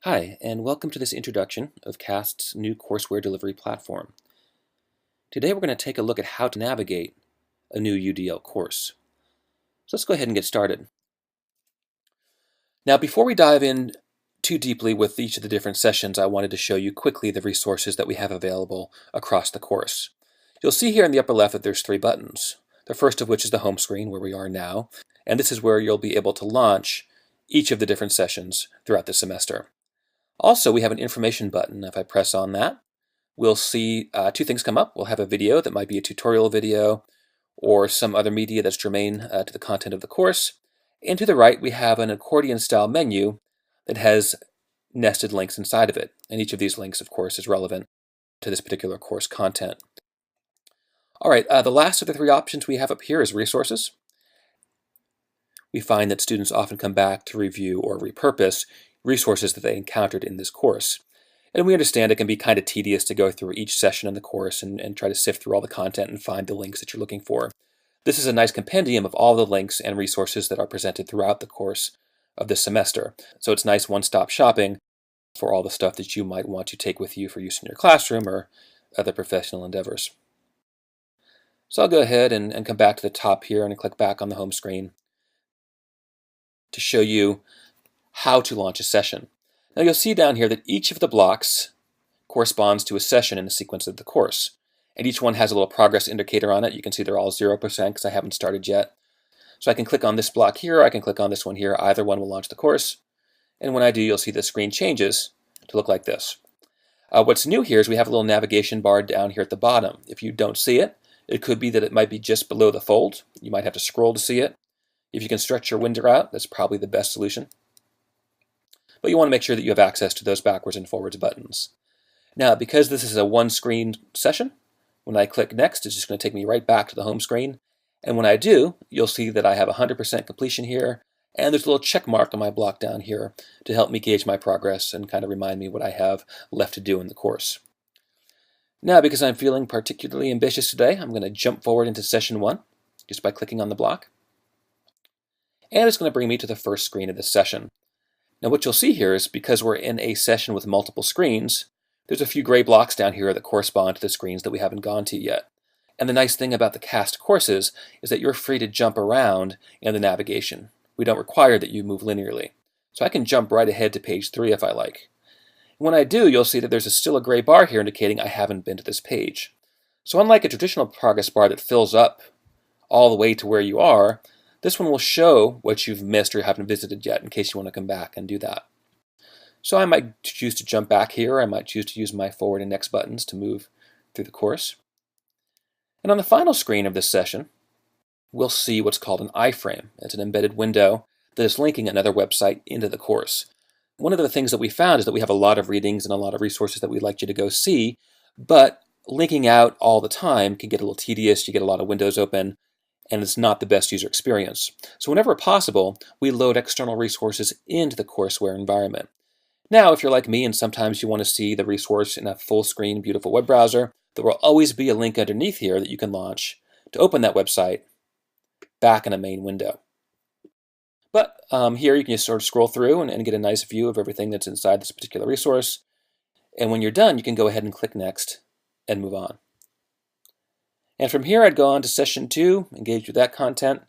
Hi, and welcome to this introduction of CAST's new courseware delivery platform. Today we're going to take a look at how to navigate a new UDL course. So let's go ahead and get started. Now, before we dive in too deeply with each of the different sessions, I wanted to show you quickly the resources that we have available across the course. You'll see here in the upper left that there's three buttons, the first of which is the home screen where we are now, and this is where you'll be able to launch each of the different sessions throughout the semester. Also, we have an information button. If I press on that, we'll see two things come up. We'll have a video that might be a tutorial video or some other media that's germane to the content of the course. And to the right, we have an accordion-style menu that has nested links inside of it. And each of these links, of course, is relevant to this particular course content. All right, the last of the three options we have up here is resources. We find that students often come back to review or repurpose resources that they encountered in this course. And we understand it can be kind of tedious to go through each session in the course and try to sift through all the content and find the links that you're looking for. This is a nice compendium of all the links and resources that are presented throughout the course of this semester. So it's nice one-stop shopping for all the stuff that you might want to take with you for use in your classroom or other professional endeavors. So I'll go ahead and come back to the top here and click back on the home screen to show you how to launch a session. Now you'll see down here that each of the blocks corresponds to a session in the sequence of the course. And each one has a little progress indicator on it. You can see they're all 0% because I haven't started yet. So I can click on this block here, I can click on this one here. Either one will launch the course. And when I do, you'll see the screen changes to look like this. What's new here is we have a little navigation bar down here at the bottom. If you don't see it, it could be that it might be just below the fold. You might have to scroll to see it. If you can stretch your window out, that's probably the best solution. But you want to make sure that you have access to those backwards and forwards buttons. Now, because this is a one-screen session, when I click Next, it's just going to take me right back to the home screen. And when I do, you'll see that I have 100% completion here, and there's a little check mark on my block down here to help me gauge my progress and kind of remind me what I have left to do in the course. Now, because I'm feeling particularly ambitious today, I'm going to jump forward into session 1 just by clicking on the block. And it's going to bring me to the first screen of this session. Now what you'll see here is because we're in a session with multiple screens, there's a few gray blocks down here that correspond to the screens that we haven't gone to yet. And the nice thing about the CAST courses is that you're free to jump around in the navigation. We don't require that you move linearly. So I can jump right ahead to page 3 if I like. When I do, you'll see that there's still a gray bar here indicating I haven't been to this page. So unlike a traditional progress bar that fills up all the way to where you are, this one will show what you've missed or haven't visited yet in case you want to come back and do that. So I might choose to jump back here. I might choose to use my forward and next buttons to move through the course. And on the final screen of this session, we'll see what's called an iframe. It's an embedded window that is linking another website into the course. One of the things that we found is that we have a lot of readings and a lot of resources that we'd like you to go see, but linking out all the time can get a little tedious. You get a lot of windows open, and it's not the best user experience. So whenever possible, we load external resources into the courseware environment. Now, if you're like me and sometimes you want to see the resource in a full screen, beautiful web browser, there will always be a link underneath here that you can launch to open that website back in a main window. But here you can just sort of scroll through and get a nice view of everything that's inside this particular resource. And when you're done, you can go ahead and click Next and move on. And from here, I'd go on to session 2, engage with that content,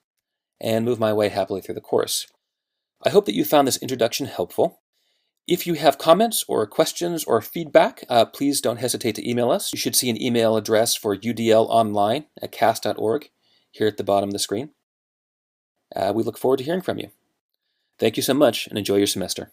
and move my way happily through the course. I hope that you found this introduction helpful. If you have comments or questions or feedback, please don't hesitate to email us. You should see an email address for udlonline@cast.org here at the bottom of the screen. We look forward to hearing from you. Thank you so much, and enjoy your semester.